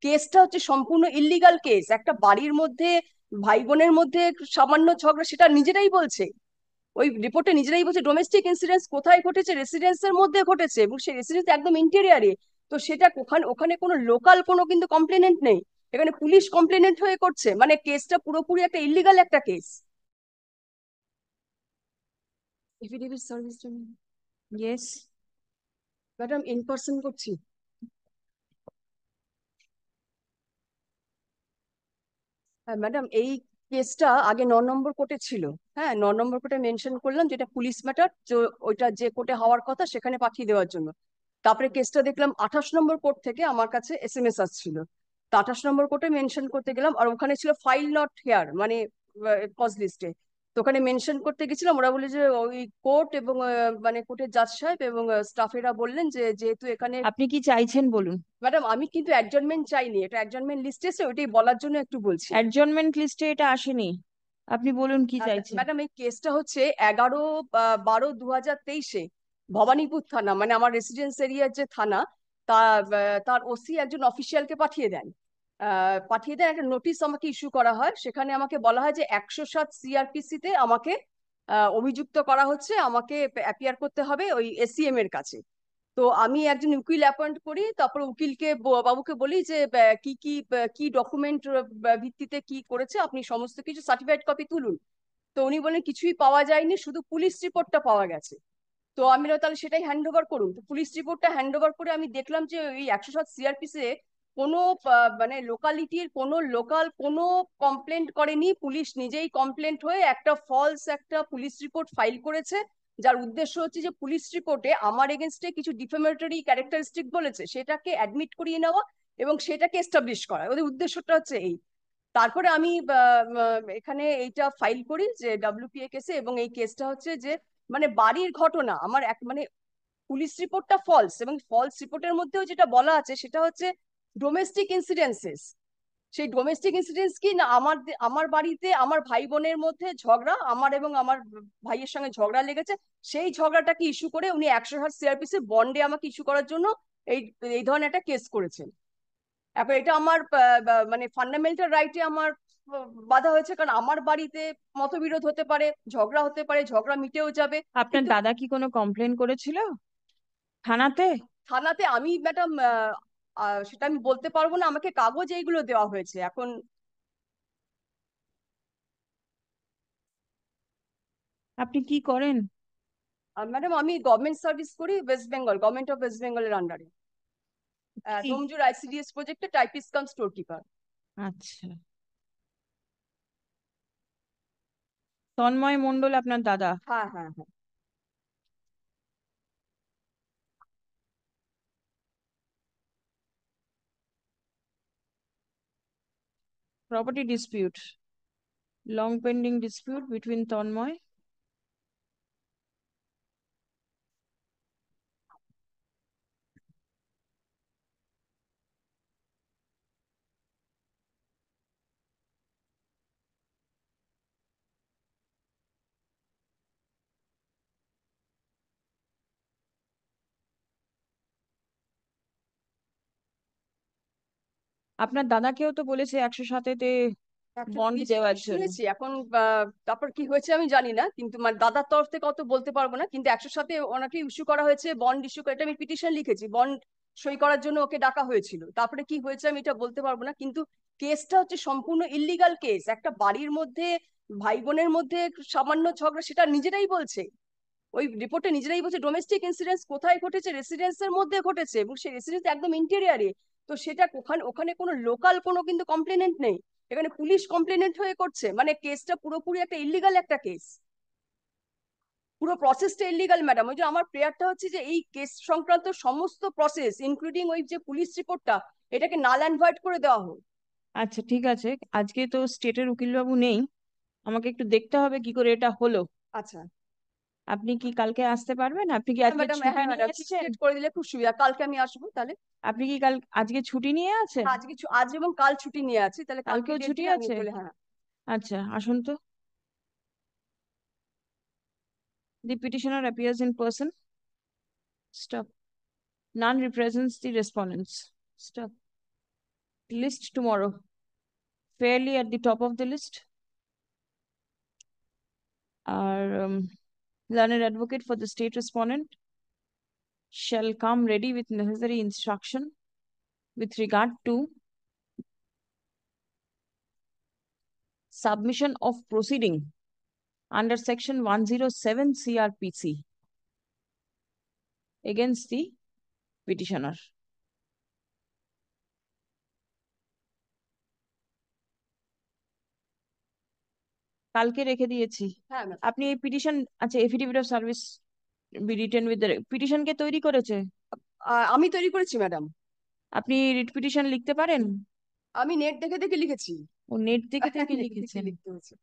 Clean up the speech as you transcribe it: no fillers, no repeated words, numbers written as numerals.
কেসটা হচ্ছে সম্পূর্ণ ইল্লিগাল কেস। একটা বাড়ির মধ্যে ভাই বোনের মধ্যে সামান্য ঝগড়া, সেটা নিজেরাই বলছে, ওই রিপোর্টে নিজেরাই বলছে ডোমেস্টিক ইনসিডেন্স কোথায় ঘটেছে, রেসিডেন্সের মধ্যে ঘটেছে, এবং সেই রেসিডেন্স একদম ইন্টেরিয়ারে। তো সেটা ওখানে ওখানে কোনো লোকাল কোনো কিন্তু কমপ্লেনেন্ট নেই, এখানে পুলিশ কমপ্লেনেন্ট হয়ে করছে, মানে কেসটা পুরোপুরি একটা ইল্লিগাল একটা কেস। এফিডেভিট সার্ভিস জন্য ইয়েস। ম্যাডাম ইন পার্সন করছি। হ্যাঁ ম্যাডাম, এই কেসটা আগে 9 নম্বর কোর্টে ছিল। হ্যাঁ, 9 নম্বর কোর্টে মেনশন করলাম যেটা পুলিশ ম্যাটার, তো ওইটা যে কোর্টে হওয়ার কথা সেখানে পাঠিয়ে দেওয়ার জন্য। তারপরে কেসটা দেখলাম 28 নম্বর কোর্ট থেকে আমার কাছে এসএমএস আসছিল। তো 28 নম্বর কোর্টে মেনশন করতে গেলাম, আর ওখানে ছিল ফাইল নট হেয়ার, মানে কজ লিস্টে। তো ওখানে মেনশন করতে গেছিলাম, ওরা বলে যে ওই কোর্ট এবং মানে কোর্টের জাজ সাহেব এবং স্টাফেরা বললেন যে যেহেতু এখানে। আপনি কি চাইছেন বলুন। ম্যাডাম আমি কিন্তু অ্যাডজনমেন্ট চাইনি, এটা অ্যাডজনমেন্ট লিস্টে এসে ওইটাই বলার জন্য একটু বলছি। অ্যাডজর্নমেন্ট লিস্টে এটা আসেনি, আপনি বলুন কি আচ্ছা চাইছেন। ম্যাডাম, এই কেসটা হচ্ছে 11/12/2023 ভবানীপুর থানা, মানে আমার রেসিডেন্স এরিয়ার যে থানা, তার ওসি একজন অফিসিয়ালকে পাঠিয়ে দেন। পাঠিয়ে দেন, একটা নোটিশ আমাকে ইস্যু করা হয়, সেখানে আমাকে বলা হয় যে 107 সিআরপিসি তে আমাকে অভিযুক্ত করা হচ্ছে, আমাকে অ্যাপিয়ার করতে হবে ওই এসিএম এর কাছে। তো আমি একজন উকিল অ্যাপয়েন্ট করি, তারপর উকিলকে বাবুকে বলি যে কি কি কি ডকুমেন্ট ভিত্তিতে কি করেছে, আপনি সমস্ত কিছু সার্টিফাইড কপি তুলুন। তো উনি বলেন কিছুই পাওয়া যায়নি, শুধু পুলিশ রিপোর্টটা পাওয়া গেছে। তো আমি বললাম, তাহলে সেটাই হ্যান্ড ওভার করুন। তো পুলিশ রিপোর্টটা হ্যান্ড ওভার করে আমি দেখলাম যে ওই 107 সিআরপিসে কোনো মানে লোকালিটির কোনো লোকাল কোনো কমপ্লেন্ট করেনি, পুলিশ নিজেই কমপ্লেন্ট হয়ে একটা ফলস একটা পুলিশ রিপোর্ট ফাইল করেছে, যার উদ্দেশ্য হচ্ছে যে পুলিশ রিপোর্টে আমার এগেনস্টে কিছু ডিফেমেটরি ক্যারেক্টারিস্টিক বলেছে, সেটাকে অ্যাডমিট করিয়ে নেওয়া এবং সেটাকে এস্টাবলিশ করা, ওদের উদ্দেশ্যটা হচ্ছে এই। তারপরে আমি এখানে এইটা ফাইল করি যে ডাব্লিউপিএ কেসে, এবং এই কেসটা হচ্ছে যে মানে বাড়ির ঘটনা আমার এক মানে পুলিশ রিপোর্টটা ফলস, এবং ফলস রিপোর্টের মধ্যেও যেটা বলা আছে সেটা হচ্ছে ডোমেস্টিক ইনসিডেন্সেস। সেই ডোমেস্টিক ইনসিডেন্স কি না, আমার বাড়িতে আমার ভাই বোনের মধ্যে ঝগড়া, আমার এবং আমার ভাইয়ের সঙ্গে ঝগড়া লেগেছে, সেই ঝগড়াটাকে ইস্যু করে উনি 107 সিআরপিসি বন্ডে আমাকে ইস্যু করার জন্য এই এই ধরনের একটা কেস করেছেন। এখন এটা আমার মানে ফান্ডামেন্টাল রাইটে আমার বাধা হয়েছে, কারণ আমার বাড়িতে মতবিরোধ হতে পারে, ঝগড়া হতে পারে, ঝগড়া মিটেও যাবে। আপনার কিন্তু দাদা কি কোনো কমপ্লেন করেছিল থানাতে? থানাতে আমি ম্যাডাম সেটা আমি বলতে পারবো না, আমাকে কাগজ এইগুলো দেওয়া হয়েছে এখন। আপনি কি করেন? ম্যাডাম আমি গভর্নমেন্ট সার্ভিস করি, West Bengal, government of West বেঙ্গলের আন্ডারে কি? ডোমজুর আইসিডিএস প্রজেক্টে টাইপিস্ট কাম স্টোর কিপার। আচ্ছা। তন্ময় মণ্ডল আপনার দাদা? হ্যাঁ হ্যাঁ হ্যাঁ। Property dispute, long pending dispute between Tanmoy. আপনার দাদাকেও তো বলেছে 107-তে একটা বন্ড দিয়েছি দেওয়ার আমি জন্য। শুনেছি, এখন তারপর কি হয়েছে আমি জানি না, কিন্তু মানে দাদার তরফ থেকে অত বলতে পারবো না, কিন্তু 107 ওনাকে ইস্যু করা হয়েছে, বন্ড ইস্যু করে, এটা আমি পিটিশন লিখেছি, বন্ড সই করার জন্য ওকে ডাকা হয়েছিল। তারপরে কি হয়েছে আমি এটা বলতে পারবো না, কিন্তু কেসটা হচ্ছে সম্পূর্ণ ইল্লিগাল কেস। একটা বাড়ির মধ্যে ভাই বোনের মধ্যে সামান্য ঝগড়া, সেটা নিজেরাই বলছে, ওই রিপোর্টে নিজেরাই বলছে ডোমেস্টিক ইনসিডেন্স কোথায় ঘটেছে, রেসিডেন্সের মধ্যে ঘটেছে, এবং সেই রেসিডেন্স একদম ইন্টেরিয়ারে। তো সেটা ওখানে ওখানে কোনো লোকাল কোনো কিন্তু কমপ্লেনেন্ট নেই, এখানে পুলিশ কমপ্লেনেন্ট হয়ে করছে, মানে কেসটা পুরোপুরি একটা ইল্লিগাল একটা কেস। পুরো প্রসেসটা ইল্লিগাল ম্যাডাম। ওই যে আমার প্রেয়ারটা হচ্ছে যে এই কেস সংক্রান্ত সমস্ত প্রসেস ইনক্লুডিং ওই যে পুলিশ রিপোর্টটা, এটাকে নাল অ্যান্ড ভয়েড করে দেওয়া হোক। আচ্ছা ঠিক আছে, আজকে তো স্টেটের উকিলবাবু নেই, আমাকে একটু দেখতে হবে কি করে এটা হলো। আচ্ছা। আপনি কি কালকে আসতে পারবেন? আপনি কি হ্যাঁ আজকে ম্যাডাম, ছুটি হ্যাঁ নিয়ে ম্যাডাম, এসেছেন? স্টেট করে দিলে খুব সুবিধা, কালকে আমি আসবো তাহলে। আপনি কি আজকে ছুটি নিয়ে আছেন? হ্যাঁ, আজ এবং কাল ছুটি নিয়ে আছি, তাহলে কালকে কালকেও ডেট ছুটি দিলে আমি আছে? চলে। হ্যাঁ। আচ্ছা আসুন তো। The petitioner appears in person. Stop. None represents the respondents. Stop. list tomorrow, fairly at the top of the list. Our learned advocate for the state respondent shall come ready with necessary instruction with regard to submission of proceeding under section 107 CRPC against the petitioner. কালকে রেখে দিয়েছি। হ্যাঁ ma'am. আপনি এই petition, আচ্ছা, affidavit of service be written with petition কে তৈরি করেছে? আমি তৈরি করেছি ম্যাডাম। আপনি রিট পিটিশন লিখতে পারেন? আমি নেট দেখে দেখে লিখেছি। ও নেট দেখে থেকে নেট দেখে লিখেছেন? লিখতে হয়েছে।